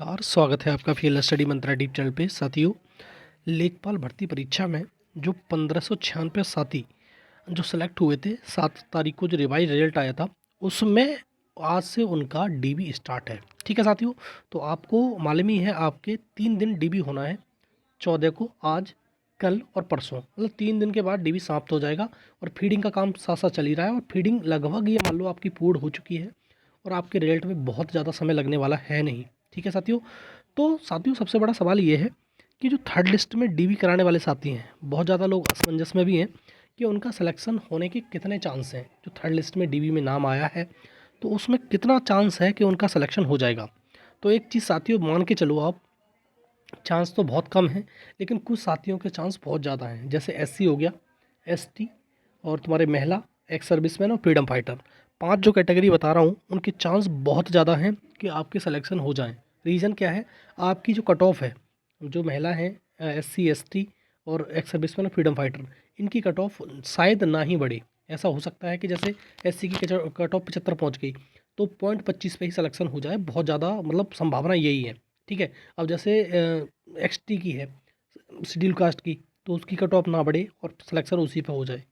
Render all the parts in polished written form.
नमस्कार, स्वागत है आपका फील्ड स्टडी मंत्रा डीप चैनल पे। साथियों, लेखपाल भर्ती परीक्षा में जो 1596 साथी जो सेलेक्ट हुए थे 7 तारीख को जो रिवाइज रिजल्ट आया था, उसमें आज से उनका डीबी स्टार्ट है। ठीक है साथियों, तो आपको मालूम ही है आपके 3 दिन डीबी होना है। 14 को, आज, कल और परसों, मतलब 3 दिन के बाद डीबी समाप्त हो जाएगा। और फीडिंग का काम साथ साथ चल ही रहा है और फीडिंग लगभग ये मान लो आपकी पूर्ण हो चुकी है और आपके रिजल्ट में बहुत ज़्यादा समय लगने वाला है नहीं। ठीक है साथियों, तो साथियों सबसे बड़ा सवाल ये है कि जो थर्ड लिस्ट में डीबी कराने वाले साथी हैं, बहुत ज़्यादा लोग असमंजस में भी हैं कि उनका सिलेक्शन होने के कितने चांस हैं। जो थर्ड लिस्ट में डीबी में नाम आया है तो उसमें कितना चांस है कि उनका सिलेक्शन हो जाएगा। तो एक चीज़ साथियों मान के चलो आप, चांस तो बहुत कम है लेकिन कुछ साथियों के चांस बहुत ज़्यादा हैं। जैसे एससी हो गया, एसटी और तुम्हारे महिला, एक्स सर्विसमैन और फ्रीडम फाइटर, 5 जो कैटेगरी बता रहा हूँ उनके चांस बहुत ज़्यादा हैं कि आपके सिलेक्शन हो जाएं। रीज़न क्या है, आपकी जो कट ऑफ है, जो महिला हैं, एससी एसटी और एक्स सर्विसमैन और फ्रीडम फाइटर, इनकी कट ऑफ शायद ना ही बढ़े। ऐसा हो सकता है कि जैसे एससी की कट ऑफ 75 पहुँच गई तो 0.25 पे ही सिलेक्शन हो जाए, बहुत ज़्यादा मतलब संभावना यही है। ठीक है, अब जैसे एक्सटी की है, शेड्यूल कास्ट की, तो उसकी कट ऑफ ना बढ़े और सिलेक्शन उसी पे हो जाए।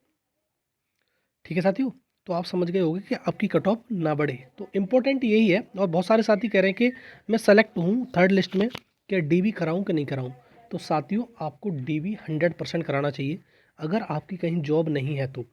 ठीक है साथियों, तो आप समझ गए होंगे कि आपकी कट ऑफ ना बढ़े, तो इम्पोर्टेंट यही है। और बहुत सारे साथी कह रहे हैं कि मैं सेलेक्ट हूँ थर्ड लिस्ट में, क्या डीबी कराऊँ कि नहीं कराऊँ। तो साथियों आपको डीबी 100% कराना चाहिए। अगर आपकी कहीं जॉब नहीं है तो,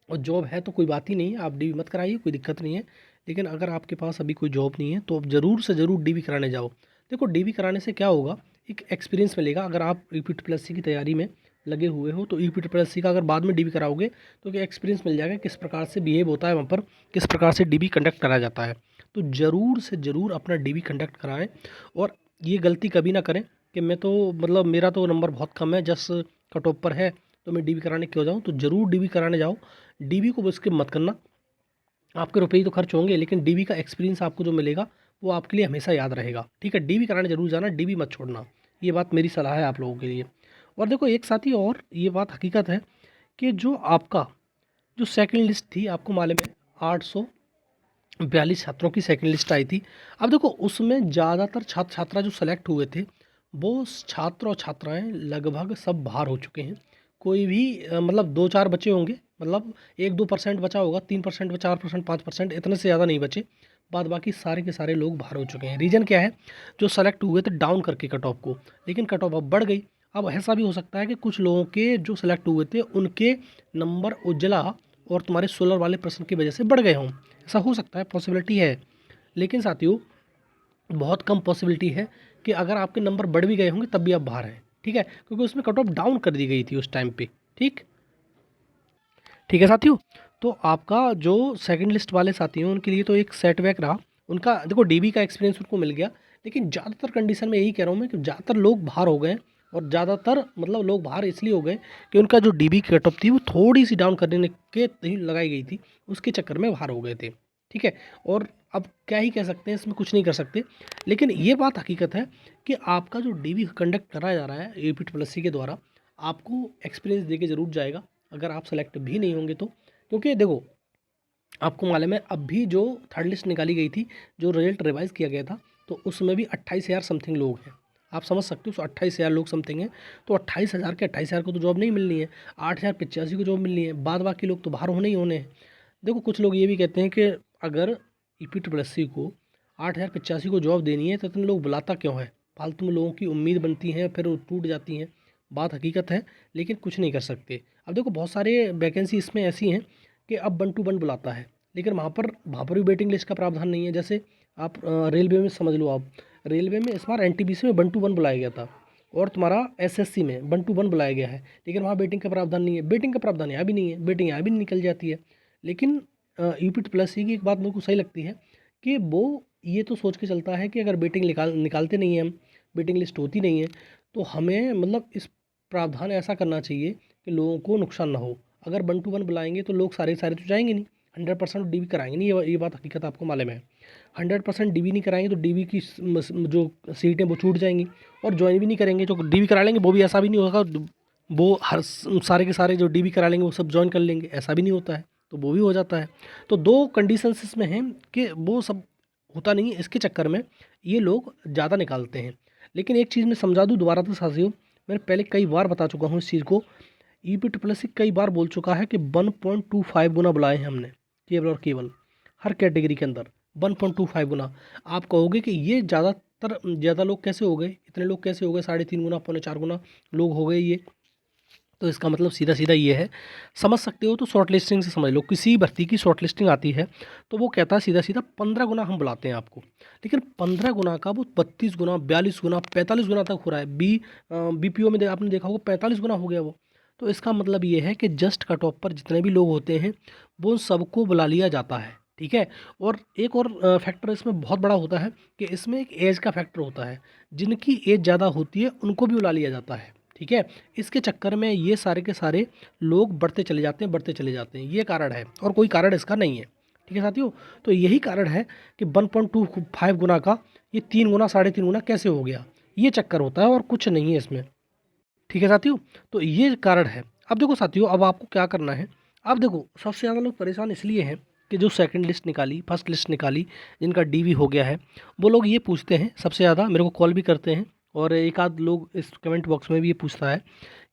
और जॉब है तो कोई बात ही नहीं है, आप डीबी मत कराइए, कोई दिक्कत नहीं है। लेकिन अगर आपके पास अभी कोई जॉब नहीं है तो आप ज़रूर से ज़रूर डीबी कराने जाओ। देखो डीबी कराने से क्या होगा, एक एक्सपीरियंस मिलेगा। अगर आप यूपी प्लस सी की तैयारी में लगे हुए हो तो यूपी प्लस सी का अगर बाद में डीबी कराओगे तो क्या एक्सपीरियंस मिल जाएगा, किस प्रकार से बिहेव होता है वहाँ पर, किस प्रकार से डीबी कंडक्ट कराया जाता है। तो ज़रूर से ज़रूर अपना डीबी कंडक्ट कराएं। और ये गलती कभी ना करें कि मैं तो मतलब मेरा तो नंबर बहुत कम है, जस्ट कट ऑफ पर है तो मैं डीबी कराने क्यों जाऊँ। तो ज़रूर डीबी कराने जाओ। डीबी को स्किप मत करना। आपके रुपए ही तो खर्च होंगे लेकिन डीबी का एक्सपीरियंस आपको जो मिलेगा वो आपके लिए हमेशा याद रहेगा। ठीक है, डीबी कराने जरूर जाना, डीबी मत छोड़ना। ये बात मेरी सलाह है आप लोगों के लिए। और देखो एक साथी और ये बात हकीकत है कि जो आपका जो सेकंड लिस्ट थी, आपको मालूम है 842 छात्रों की सेकंड लिस्ट आई थी। अब देखो उसमें ज़्यादातर छात्र छात्रा जो सेलेक्ट हुए थे वो छात्र और छात्राएं लगभग सब बाहर हो चुके हैं। कोई भी मतलब 2-4 बचे होंगे, मतलब 1-2% बचा होगा, 3%, 4%, 5%, इतने से ज़्यादा नहीं बचे। बाद बाकी सारे के सारे लोग बाहर हो चुके हैं। रीज़न क्या है, जो सेलेक्ट हुए थे डाउन करके कट ऑफ को, लेकिन कट ऑफ अब बढ़ गई। अब ऐसा भी हो सकता है कि कुछ लोगों के जो सेलेक्ट हुए थे उनके नंबर उज्ज्वला और तुम्हारे सोलर वाले प्रश्न की वजह से बढ़ गए हों। ऐसा हो सकता है, पॉसिबिलिटी है। लेकिन साथियों बहुत कम पॉसिबिलिटी है कि अगर आपके नंबर बढ़ भी गए होंगे तब भी आप बाहर हैं। ठीक है, क्योंकि उसमें कट ऑफ डाउन कर दी गई थी उस टाइम पे। ठीक ठीक है साथियों, तो आपका जो सेकंड लिस्ट वाले साथी हैं उनके लिए तो एक सेटबैक रहा। उनका देखो डीबी का एक्सपीरियंस उनको मिल गया, लेकिन ज़्यादातर कंडीशन में यही कह रहा हूँ मैं कि ज़्यादातर लोग बाहर हो गए। और ज़्यादातर मतलब लोग बाहर इसलिए हो गए कि उनका जो डीबी की कट ऑफ थी वो थोड़ी सी डाउन करने के ही लगाई गई थी, उसके चक्कर में बाहर हो गए थे। ठीक है, और अब क्या ही कह सकते हैं, इसमें कुछ नहीं कर सकते। लेकिन ये बात हकीकत है कि आपका जो डीबी कंडक्ट कराया जा रहा है यूपी प्लस सी के द्वारा, आपको एक्सपीरियंस दे के ज़रूर जाएगा अगर आप सेलेक्ट भी नहीं होंगे तो। क्योंकि देखो आपको मालूम है अब भी जो थर्ड लिस्ट निकाली गई थी, जो रिजल्ट रिवाइज किया गया था, तो उसमें भी 28,000 समथिंग लोग हैं। आप समझ सकते हो, तो 28,000 लोग समथिंग हैं। तो 28,000 के 28,000 को तो जॉब नहीं मिलनी है, 8,085 को जॉब मिलनी है, बाद बाकी लोग तो बाहर होने ही होने हैं। देखो कुछ लोग ये भी कहते हैं कि अगर ईपी ट्रिपल एस सी को 8,085 को जॉब देनी है तो इतने लोग बुलाता क्यों है, फालतू में लोगों की उम्मीद बनती है फिर वो टूट जाती हैं। बात हकीकत है, लेकिन कुछ नहीं कर सकते। अब देखो बहुत सारे वैकेंसी इसमें ऐसी हैं कि अब 1 to 1 बुलाता है, लेकिन वहाँ पर भी वेटिंग लिस्ट का प्रावधान नहीं है। जैसे आप रेलवे में समझ लो, आप रेलवे में इस बार एनटीपीसी में 1 to 1 बुलाया गया था और तुम्हारा एसएससी में 1 to 1 बुलाया गया है, लेकिन वहाँ वेटिंग का प्रावधान नहीं है। वेटिंग का प्रावधान यहाँ भी नहीं है, वेटिंग यहाँ भी नहीं निकल जाती है। लेकिन यूपी प्लस सी की एक बात मेरे को सही लगती है कि वो ये तो सोच के चलता है कि अगर वेटिंग निकालते नहीं हैं हम, वेटिंग लिस्ट होती नहीं है, तो हमें मतलब इस प्रावधान ऐसा करना चाहिए कि लोगों को नुकसान ना हो। अगर 1 to 1 बुलाएंगे तो लोग सारे सारे तो जाएंगे नहीं, 100% डीबी कराएंगे नहीं। ये बात हकीकत आपको मालूम है। 100% डीबी नहीं कराएंगे तो डीबी की जो सीटें वो छूट जाएंगी। और ज्वाइन भी नहीं करेंगे, जो डीबी करा लेंगे वो भी ऐसा भी नहीं होगा वो हर सारे के सारे जो डीबी करा लेंगे वो सब ज्वाइन कर लेंगे, ऐसा भी नहीं होता है। तो वो भी हो जाता है। तो दो कंडीशंस इसमें हैं कि वो सब होता नहीं है, इसके चक्कर में ये लोग ज़्यादा निकालते हैं। लेकिन एक चीज़ मैं समझा दूँ दोबारा से साथियों, मैंने पहले कई बार बता चुका हूँ इस चीज़ को, EPSS कई बार बोल चुका है कि 1.25 गुना बुलाए हैं हमने, केवल और केवल हर कैटेगरी के अंदर 1.25 गुना। आप कहोगे कि ये ज़्यादा लोग कैसे हो गए, इतने लोग कैसे हो गए, 3.5 गुना, 4.25 गुना लोग हो गए ये। तो इसका मतलब सीधा सीधा ये है, समझ सकते हो तो शॉर्ट लिस्टिंग से समझ लो। किसी भर्ती की शॉर्ट लिस्टिंग आती है तो वो कहता है सीधा सीधा 15 गुना हम बुलाते हैं आपको, लेकिन 15 गुना का वो 32 गुना, 42 गुना, 45 गुना तक हो रहा है। BPO में आपने देखा होगा 45 गुना हो गया वो। तो इसका मतलब ये है कि जस्ट कट ऑफ पर जितने भी लोग होते हैं वो सबको बुला लिया जाता है, ठीक है। और एक और फैक्टर इसमें बहुत बड़ा होता है कि इसमें एक एज का फैक्टर होता है, जिनकी एज ज़्यादा होती है उनको भी बुला लिया जाता है, ठीक है। इसके चक्कर में ये सारे के सारे लोग बढ़ते चले जाते हैं, बढ़ते चले जाते हैं, ये कारण है और कोई कारण इसका नहीं है, ठीक है साथियों। तो यही कारण है कि 1.25 गुना का ये 3 गुना, 3.5 गुना कैसे हो गया, ये चक्कर होता है और कुछ नहीं है इसमें, ठीक है साथियों। तो ये कारण है। अब देखो साथियों, अब आपको क्या करना है। अब देखो सबसे ज़्यादा लोग परेशान इसलिए हैं कि जो सेकंड लिस्ट निकाली, फर्स्ट लिस्ट निकाली, जिनका DV हो गया है, वो लोग ये पूछते हैं सबसे ज़्यादा, मेरे को कॉल भी करते हैं और एक आध लोग इस कमेंट बॉक्स में भी ये पूछता है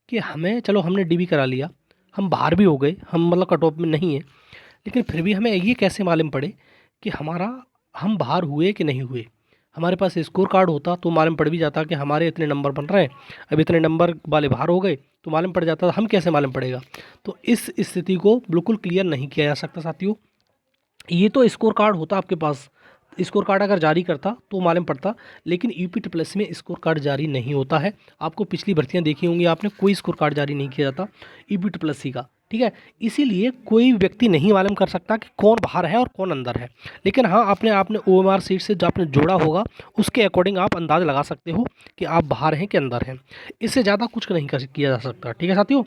कि हमें, चलो हमने DV करा लिया, हम बाहर भी हो गए, हम मतलब कट ऑफ में नहीं है, लेकिन फिर भी हमें ये कैसे मालूम पड़े कि हम बाहर हुए कि नहीं हुए। हमारे पास स्कोर कार्ड होता तो मालूम पड़ भी जाता कि हमारे इतने नंबर बन रहे हैं, अब इतने नंबर वाले बाहर हो गए तो मालूम पड़ जाता, हम कैसे मालूम पड़ेगा। तो इस स्थिति को बिल्कुल क्लियर नहीं किया जा सकता साथियों। ये तो स्कोर कार्ड होता आपके पास, स्कोर कार्ड अगर जारी करता तो मालूम पड़ता, लेकिन EPSS में स्कोर कार्ड जारी नहीं होता है। आपको पिछली भर्तियां देखी होंगी आपने, कोई स्कोर कार्ड जारी नहीं किया जाता EPSS का, ठीक है। इसीलिए कोई व्यक्ति नहीं मालूम कर सकता कि कौन बाहर है और कौन अंदर है। लेकिन हाँ, आपने OMR सीट से जो आपने जोड़ा होगा उसके अकॉर्डिंग आप अंदाज़ लगा सकते हो कि आप बाहर हैं कि अंदर हैं। इससे ज़्यादा कुछ नहीं किया जा सकता, ठीक है साथियों।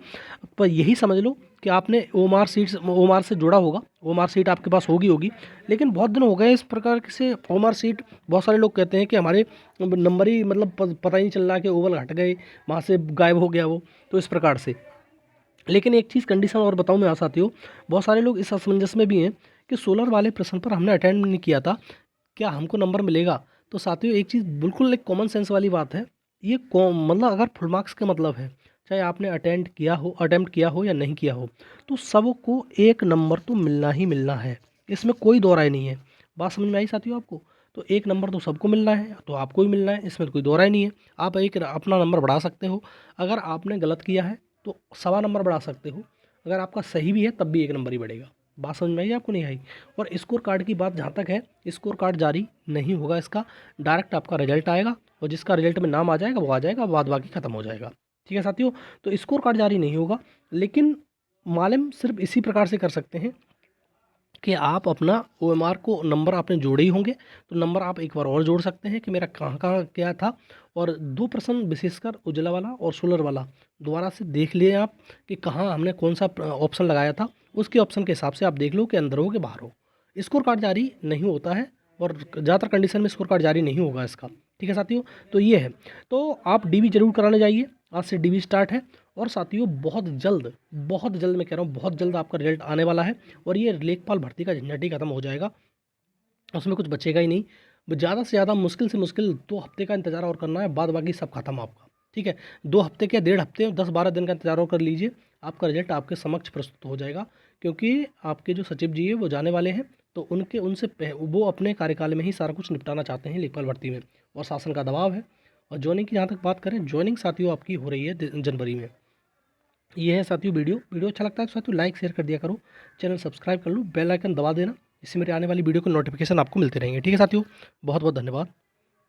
पर यही समझ लो कि आपने OMR से जुड़ा होगा, OMR सीट आपके पास होगी, लेकिन बहुत दिन हो गए इस प्रकार से OMR सीट। बहुत सारे लोग कहते हैं कि हमारे नंबर ही मतलब पता ही नहीं चल रहा कि ओवल हट गए, वहाँ से गायब हो गया वो, तो इस प्रकार से। लेकिन एक चीज़ कंडीशन और बताऊँ मैं साथियों, बहुत सारे लोग इस असमंजस में भी हैं कि सोलर वाले प्रश्न पर हमने अटेंड नहीं किया था, क्या हमको नंबर मिलेगा। तो साथियों एक चीज़ बिल्कुल एक कॉमन सेंस वाली बात है, ये मतलब अगर फुल मार्क्स का मतलब है, चाहे आपने अटेम्प्ट किया हो या नहीं किया हो, तो सबको एक नंबर तो मिलना ही मिलना है, इसमें कोई दो राय नहीं है। बात समझ में आई साथियों आपको। तो एक नंबर तो सबको मिलना है, तो आपको ही मिलना है, इसमें तो कोई दो राय नहीं है। आप एक अपना नंबर बढ़ा सकते हो, अगर आपने गलत किया है तो 1.25 नंबर बढ़ा सकते हो, अगर आपका सही भी है तब भी 1 नंबर ही बढ़ेगा। बात समझ में आई आपको, नहीं आई। और स्कोर कार्ड की बात जहाँ तक है, स्कोर कार्ड जारी नहीं होगा इसका, डायरेक्ट आपका रिजल्ट आएगा और जिसका रिजल्ट में नाम आ जाएगा वो आ जाएगा, बाद बाकी खत्म हो जाएगा, ठीक है साथियों। तो स्कोर कार्ड जारी नहीं होगा, लेकिन मालूम सिर्फ इसी प्रकार से कर सकते हैं कि आप अपना OMR को नंबर आपने जोड़े ही होंगे, तो नंबर आप एक बार और जोड़ सकते हैं कि मेरा कहाँ कहाँ क्या था। और 2 प्रश्न विशेषकर उजला वाला और सोलर वाला दोबारा से देख लिए आप कि कहाँ हमने कौन सा ऑप्शन लगाया था, उसके ऑप्शन के हिसाब से आप देख लो कि अंदर हो कि बाहर हो। स्कोर कार्ड जारी नहीं होता है और ज़्यादातर कंडीशन में स्कोर कार्ड जारी नहीं होगा इसका, ठीक है साथियों। तो ये है, तो आप DV जरूर कराने जाइए, आज से DV स्टार्ट है। और साथियों बहुत जल्द मैं कह रहा हूँ, बहुत जल्द आपका रिजल्ट आने वाला है और ये लेखपाल भर्ती का झंझट ही खत्म हो जाएगा, उसमें कुछ बचेगा ही नहीं। ज़्यादा से ज़्यादा मुश्किल से मुश्किल 2 हफ्ते का इंतज़ार और करना है, बाद बाकी सब खत्म आपका, ठीक है। 2 हफ्ते क्या, 1.5 हफ्ते, 10-12 दिन का इंतज़ार और कर लीजिए, आपका रिजल्ट आपके समक्ष प्रस्तुत हो जाएगा। क्योंकि आपके जो सचिव जी है वो जाने वाले हैं, तो वो अपने कार्यकाल में ही सारा कुछ निपटाना चाहते हैं लेखपाल भर्ती में, और शासन का दबाव है। और ज्वाइनिंग की जहाँ तक बात करें, ज्वाइनिंग साथियों आपकी हो रही है जनवरी में। ये है साथियों वीडियो अच्छा लगता है तो साथियों लाइक शेयर कर दिया करो, चैनल सब्सक्राइब कर लो, बेल आइकन दबा देना, इससे मेरे आने वाली वीडियो के नोटिफिकेशन आपको मिलते रहेंगे, ठीक है साथियों। बहुत बहुत धन्यवाद।